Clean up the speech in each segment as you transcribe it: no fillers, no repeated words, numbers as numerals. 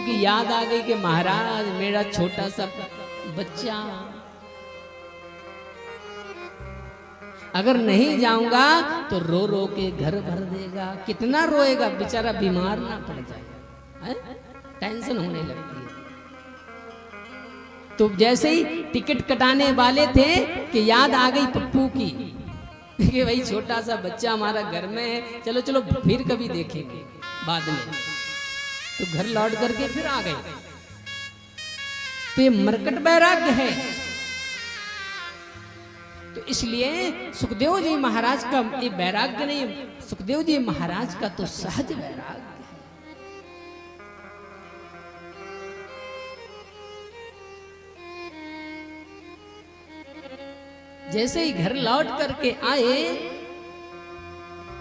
की याद आ गई कि महाराज मेरा छोटा सा बच्चा, अगर नहीं जाऊंगा तो रो रो के घर भर देगा। कितना रोएगा बेचारा, बीमार ना पड़ जाए, टेंशन होने लगती है। तो जैसे ही टिकट कटाने वाले थे कि याद आ गई पप्पू की कि भाई छोटा सा बच्चा हमारा घर में है, चलो चलो फिर कभी देखेंगे बाद में। तो घर लौट करके फिर आ गए। तो ये मरकट वैराग्य है। तो इसलिए सुखदेव जी महाराज का ये वैराग्य नहीं, सुखदेव जी महाराज का तो सहज वैराग्य है। जैसे ही घर लौट करके आए,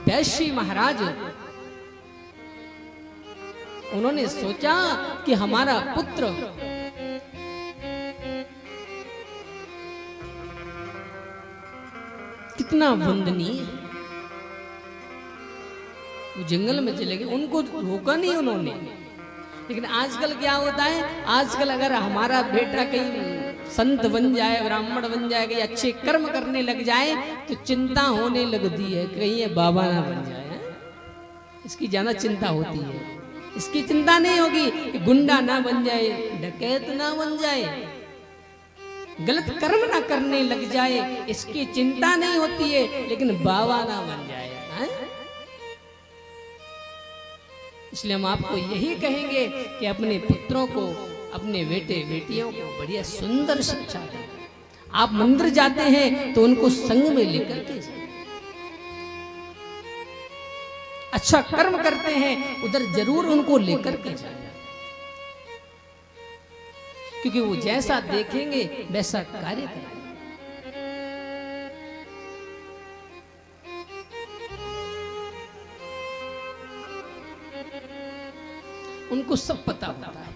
वैश्य महाराज उन्होंने सोचा कि हमारा पुत्र कितना वंदनीय है। वो जंगल में चले गए, उनको रोका नहीं उन्होंने। लेकिन आजकल क्या होता है, आजकल अगर हमारा बेटा कहीं संत बन जाए, ब्राह्मण बन जाए, कहीं अच्छे कर्म करने लग जाए तो चिंता होने लगती है, कहीं ये बाबा ना बन जाए। इसकी ज्यादा चिंता होती है। इसकी चिंता नहीं होगी कि गुंडा ना बन जाए, डकैत ना बन जाए, गलत कर्म ना करने लग जाए, इसकी चिंता नहीं होती है। लेकिन बाबा ना बन जाए। इसलिए हम आपको यही कहेंगे कि अपने पुत्रों को, अपने बेटे बेटियों को बढ़िया सुंदर शिक्षा दें। आप मंदिर जाते हैं तो उनको संग में लेकर के जाएं। अच्छा कर्म करते हैं उधर जरूर उनको लेकर के जाएं, क्योंकि वो जैसा देखेंगे वैसा कार्य करेंगे। उनको सब पता होता है।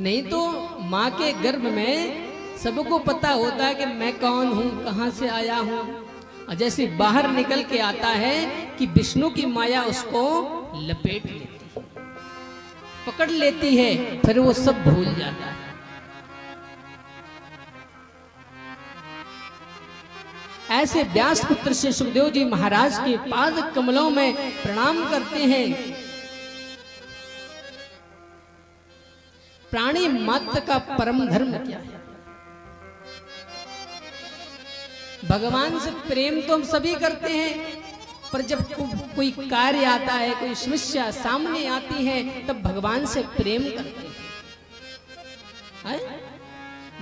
नहीं तो माँ के गर्भ में सबको पता होता है कि मैं कौन हूं, कहां से आया हूं। और जैसे बाहर निकल के आता है कि विष्णु की माया उसको लपेट लेती है, पकड़ लेती है, फिर वो सब भूल जाता है। ऐसे व्यास पुत्र से सुखदेव जी महाराज के पाद कमलों में प्रणाम करते हैं। प्राणी मात्र का परम धर्म क्या है? भगवान से प्रेम तो हम सभी करते हैं, पर जब कोई कार्य आता है, कोई समस्या सामने आती है, तब भगवान से प्रेम करते हैं।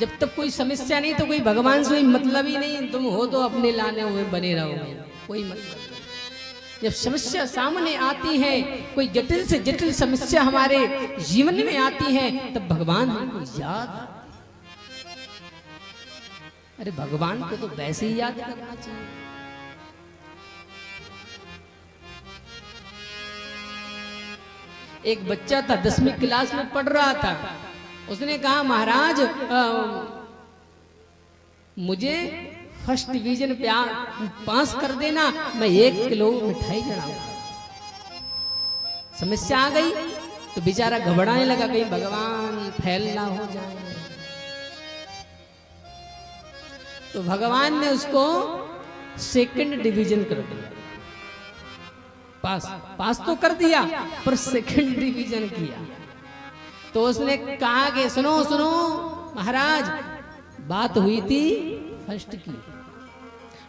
जब तक कोई समस्या नहीं तो कोई भगवान से कोई मतलब ही नहीं। तुम हो तो अपने लाने हुए बने रहोगे, कोई मतलब नहीं। जब समस्या सामने आती है, कोई जटिल से जटिल समस्या हमारे जीवन में आती है, तब भगवान हमको याद। अरे भगवान को तो वैसे ही याद करना चाहिए। एक बच्चा था 10वीं क्लास में पढ़ रहा था। उसने कहा महाराज मुझे फर्स्ट डिवीजन पे पास कर देना, मैं 1 किलो मिठाई चढ़ाऊंगा। समस्या आ गई तो बेचारा घबराने लगा, कहीं भगवान फेल ना हो जाए। तो भगवान ने उसको 2nd डिवीजन कर दिया। पास तो कर दिया, पर 2nd डिवीजन किया। तो उसने कहा कि सुनो सुनो महाराज, बात हुई थी फर्स्ट की,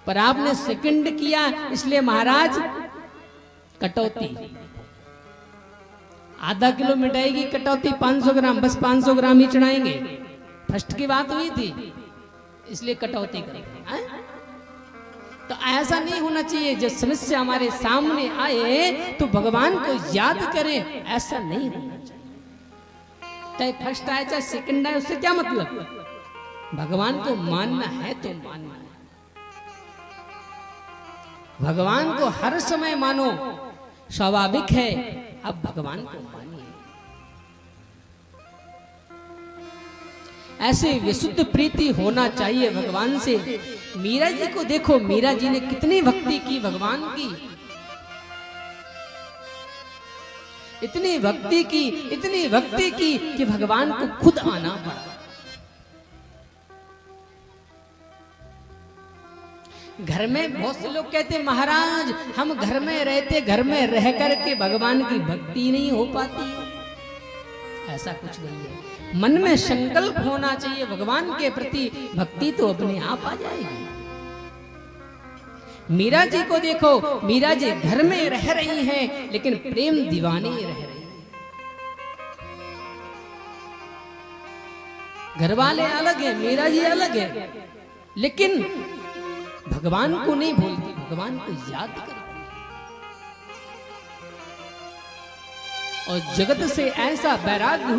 पर आपने 2nd किया, इसलिए महाराज कटौती, आधा किलो मिठाई की कटौती 500 ग्राम, बस 500 ग्राम ही चढ़ाएंगे। फर्स्ट की बात हुई थी इसलिए कटौती करेंगे। तो ऐसा नहीं होना चाहिए। जब समस्या हमारे सामने आए तो भगवान को याद करें, ऐसा नहीं होना चाहिए। चाहे फर्स्ट आए चाहे 2nd आए, उससे क्या मतलब? भगवान को मानना है तो मानना है। भगवान को हर समय मानो, स्वाभाविक है। अब भगवान को मानिए। ऐसे विशुद्ध प्रीति होना चाहिए भगवान से। मीरा जी को देखो, मीरा जी ने कितनी भक्ति की भगवान की। इतनी भक्ति की कि भगवान को खुद आना पड़ा। घर में बहुत से लोग कहते महाराज हम घर में रहते, घर में रह करके भगवान की भक्ति नहीं हो पाती है। ऐसा कुछ नहीं है, मन में संकल्प होना चाहिए भगवान के प्रति, भक्ति तो अपने आप आ जाएगी। मीरा जी को देखो, मीरा जी घर में रह रही हैं लेकिन प्रेम दीवानी रह रही है। घर वाले अलग है, मीरा जी अलग है, लेकिन भगवान को नहीं भूलती, भगवान को याद करती। और जगत से ऐसा वैराग्य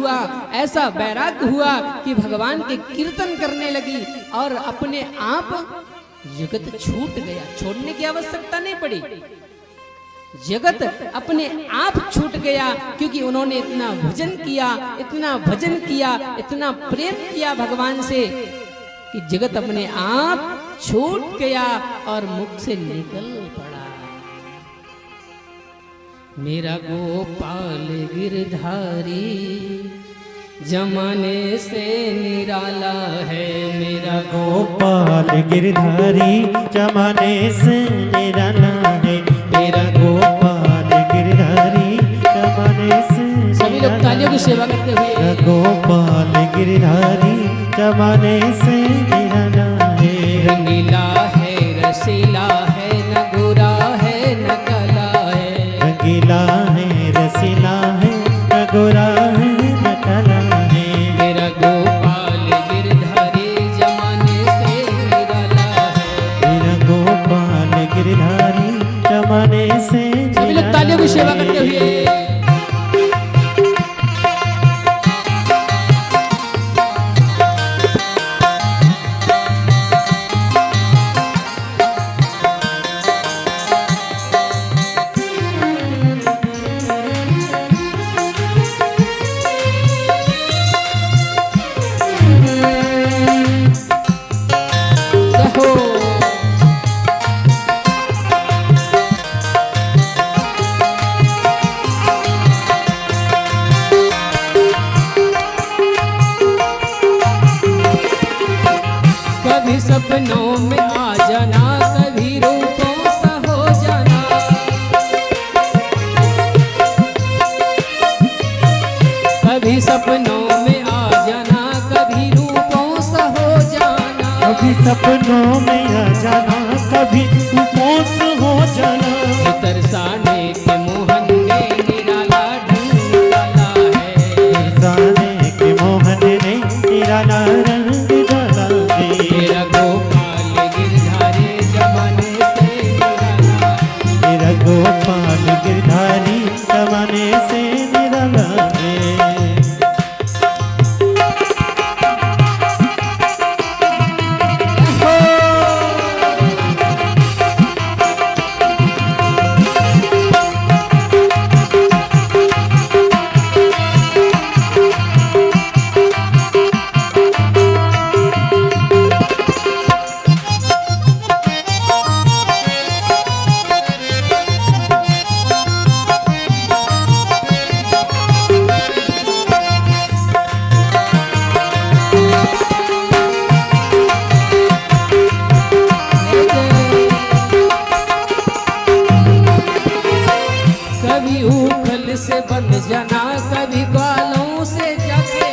हुआ कि भगवान के कीर्तन करने लगी और अपने आप जगत छूट गया। छोड़ने की आवश्यकता नहीं पड़ी, जगत अपने आप छूट गया, क्योंकि उन्होंने इतना भजन किया, इतना प्रेम किया भगवान से कि जगत अपने आप छूट गया और मुख से निकल पड़ा। मेरा गोपाल गिरधारी जमाने से निराला है, मेरा गोपाल गिरधारी जमाने से निराला है, मेरा गोपाल गिरधारी जमाने से। सभी लोग तालियों की सेवा करते हुए गोपाल गिरधारी जमाने से निराला है। रंगीला है, रसीला है, न गोरा है न काला है, रंगीला है, रसीला है, न गोरा है न काला है। मेरा गोपाल गिरधारी जमाने से निराला है, मेरा गोपाल गिरधारी जमाने से। सभी लोग तालियों की सेवा करते हुए सपनों में आ जाना, कभी रूपों सा हो जाना, कभी सपनों में आ जाना, कभी रूपों सा हो जाना, कभी सपनों में आ जाना, कभी रूपों सा हो जाना। तरसाने के मोहन ने निराला ढंग डाला है, तरसाने के मोहन ने निराला रंग डाला है। मेरा गोपाल गिरधारी जमाने से निराला है, मेरा गोपाल गिरधारी जमाने से निराला है। कभी उखल से बंध जाना, कभी ग्वालों से जाके,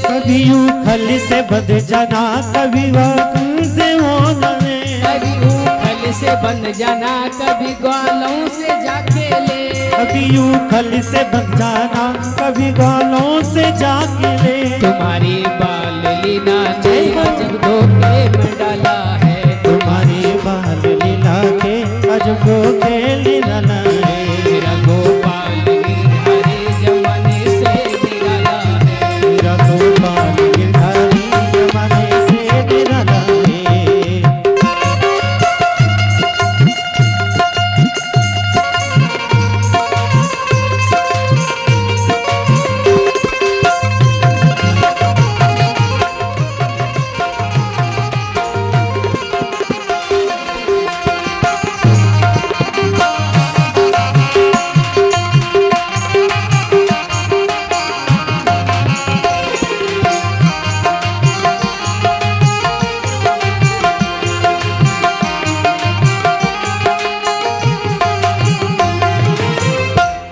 कभी उखल से बंध जाना, कभी वाकल से हो जाने। कभी उखल से बंध जाना, कभी ग्वालों से जाके ले, कभी उखल से बंध जाना, कभी ग्वालों से जाके ले। तुम्हारी बाल लीला ने अजब धोखे में डाला है, तुम्हारी बाल लीला के अजब धोखे डाला है। मेरा गोपाल गिरधारी जमाने से निराला है, मेरा गोपाल गिरधारी जमाने से निराला है।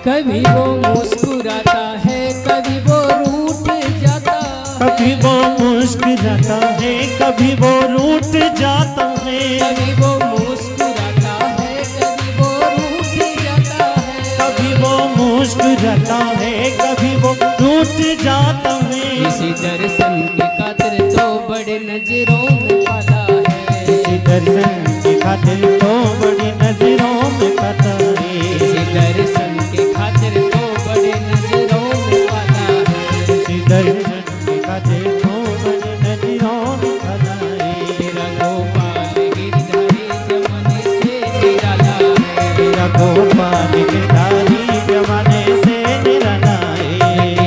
कभी वो मुस्कुराता है, कभी वो रूठ जाता, कभी वो मुस्कुराता है, कभी वो रूठ जाता है, कभी वो मुस्कुराता है, कभी वो रूठ जाता है, कभी वो मुस्कुराता है, कभी वो रूठ जाता है। इसी दर्शन के खातिर तो बड़े नजरों में पाला है, इसी दर्शन की खातिर तो बड़ी नजरों में पता है, इसी दर्शन के खातिर तो बड़े नजरों में पाला है, इसी दर्शन की खातिर तो बड़ी नजरों में पता है। तेरा गोपाल गिरधारी जमाने से निराला है, तेरा गोपाल गिरधारी जमाने से निराला है।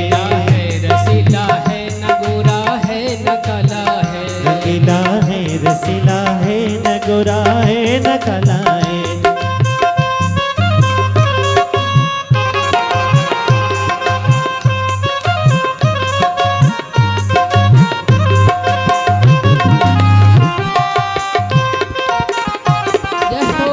रसीला है, रसीला है, न गोरा है न काला है, रंगीला है, रसीला है, न गोरा है न काला है। जय हो।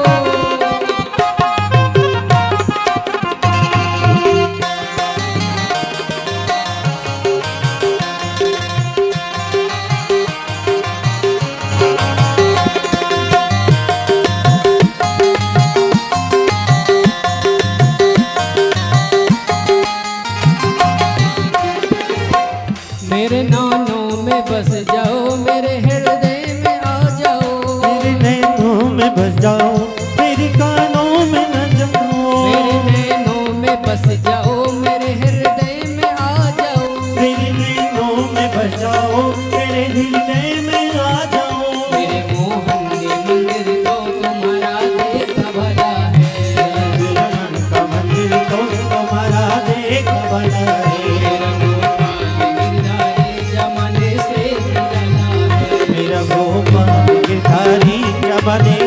मेरे नानों में बस जाओ, मेरे हृदय में आ जाओ, मेरे नैनों में बस जाओ, तेरे कानों में न जाओ, मेरे नैनों में बस जाओ, मेरे हृदय में आ जाओ, तेरे नैनों में बस जाओ, तेरे हृदय में आ जाओ। मेरे मोहन के मंदिर को तुम्हारा देखा भला है, मेरा मन का मंदिर तो तुम्हारा देख बना है। मेरा गोपाल गिरधारी जमाने से निराला है, मेरा गोपाल गिरधारी जमाने